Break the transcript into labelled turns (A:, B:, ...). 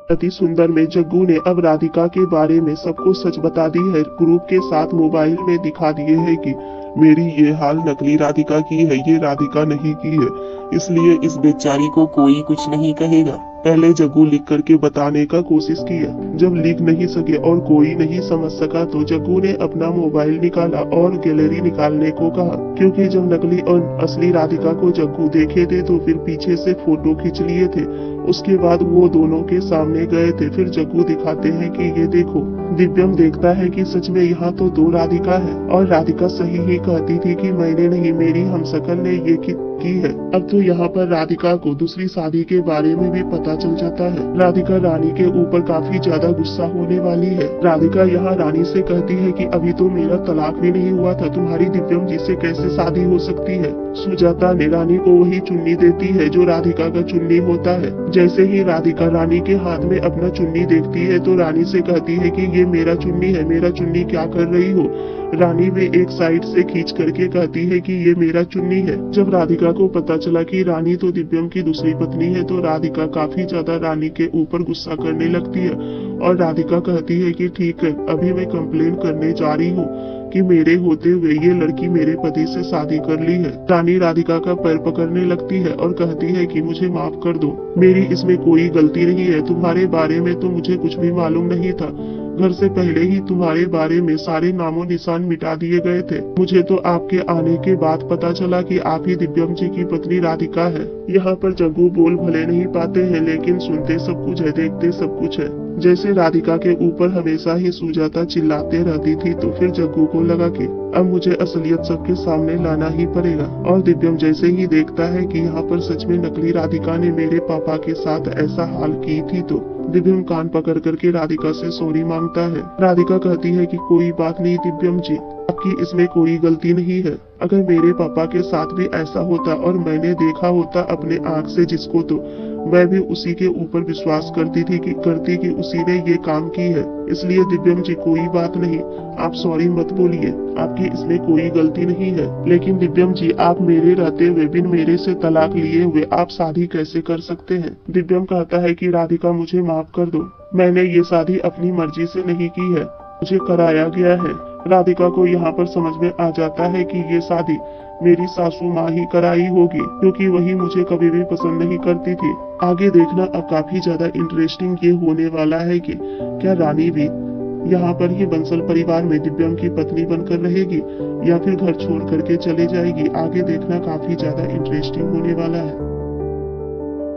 A: अति सुंदर में जग्गू ने अब राधिका के बारे में सबको सच बता दी है। प्रूफ के साथ मोबाइल में दिखा दिए है कि मेरी ये हाल नकली राधिका की है, ये राधिका नहीं की है, इसलिए इस बेचारी को कोई कुछ नहीं कहेगा। पहले जग्गू लिख करके बताने का कोशिश किया, जब लिख नहीं सके और कोई नहीं समझ सका तो जग्गू ने अपना मोबाइल निकाला और गैलरी निकालने को कहा, क्योंकि जब नकली और असली राधिका को जग्गू देखे थे तो फिर पीछे से फोटो खींच लिए थे। उसके बाद वो दोनों के सामने गए थे। फिर जग्गू दिखाते हैं कि ये देखो। दिव्यम देखता है कि सच में यहाँ तो दो राधिका है और राधिका सही ही कहती थी कि मैंने नहीं, मेरी हमशक्ल ने ये की है। अब तो यहाँ पर राधिका को दूसरी शादी के बारे में भी पता चल जाता है। राधिका रानी के ऊपर काफी ज्यादा गुस्सा होने वाली है। राधिका यहाँ रानी से कहती है कि अभी तो मेरा तलाक भी नहीं हुआ था, तुम्हारी दिव्यम जी से कैसे शादी हो सकती है। सुजाता ने रानी को वही चुन्नी देती है जो राधिका का चुन्नी होता है। जैसे ही राधिका रानी के हाथ में अपना चुन्नी देखती है तो रानी से कहती है कि ये मेरा चुन्नी है, मेरा चुन्नी क्या कर रही हो। रानी भी एक साइड से खींच करके कहती है कि ये मेरा चुन्नी है। जब राधिका को पता चला कि रानी तो दिव्यम की दूसरी पत्नी है तो राधिका काफी ज्यादा रानी के ऊपर गुस्सा करने लगती है और राधिका कहती है कि ठीक है, अभी मैं कंप्लेन करने जा रही हूँ कि मेरे होते हुए ये लड़की मेरे पति से शादी कर ली है। रानी राधिका का पैर पकड़ने लगती है और कहती है कि मुझे माफ कर दो, मेरी इसमें कोई गलती नहीं है। तुम्हारे बारे में तो मुझे कुछ भी मालूम नहीं था, घर से पहले ही तुम्हारे बारे में सारे नामो निशान मिटा दिए गए थे। मुझे तो आपके आने के बाद पता चला कि आप ही दिव्यम जी की पत्नी राधिका है। यहाँ पर जग्गू बोल भले नहीं पाते हैं लेकिन सुनते सब कुछ है, देखते सब कुछ है। जैसे राधिका के ऊपर हमेशा ही सुजाता चिल्लाते रहती थी तो फिर जग्गू को लगा कि अब मुझे असलियत सबके सामने लाना ही पड़ेगा। और दिव्यम जैसे ही देखता है कि यहाँ पर सच में नकली राधिका ने मेरे पापा के साथ ऐसा हाल की थी तो दिव्यम कान पकड़ करके राधिका से सॉरी मांगता है। राधिका कहती है कि कोई बात नहीं दिव्यम जी, आपकी इसमें कोई गलती नहीं है। अगर मेरे पापा के साथ भी ऐसा होता और मैंने देखा होता अपने आँख से जिसको, तो मैं भी उसी के ऊपर विश्वास करती कि उसी ने ये काम की है। इसलिए दिव्यम जी कोई बात नहीं, आप सॉरी मत बोलिए, आपकी इसमें कोई गलती नहीं है। लेकिन दिव्यम जी, आप मेरे रहते हुए बिन मेरे से तलाक लिए हुए आप शादी कैसे कर सकते हैं। दिव्यम कहता है कि राधिका मुझे माफ कर दो, मैंने ये शादी अपनी मर्जी से नहीं की है, मुझे कराया गया है। राधिका को यहाँ पर समझ में आ जाता है कि ये शादी मेरी सासू माँ ही कराई होगी, क्योंकि वही मुझे कभी भी पसंद नहीं करती थी। आगे देखना अब काफी ज्यादा इंटरेस्टिंग ये होने वाला है कि क्या रानी भी यहाँ पर ही बंसल परिवार में दिव्यम की पत्नी बनकर रहेगी या फिर घर छोड़ करके चले जाएगी। आगे देखना काफी ज्यादा इंटरेस्टिंग होने वाला है।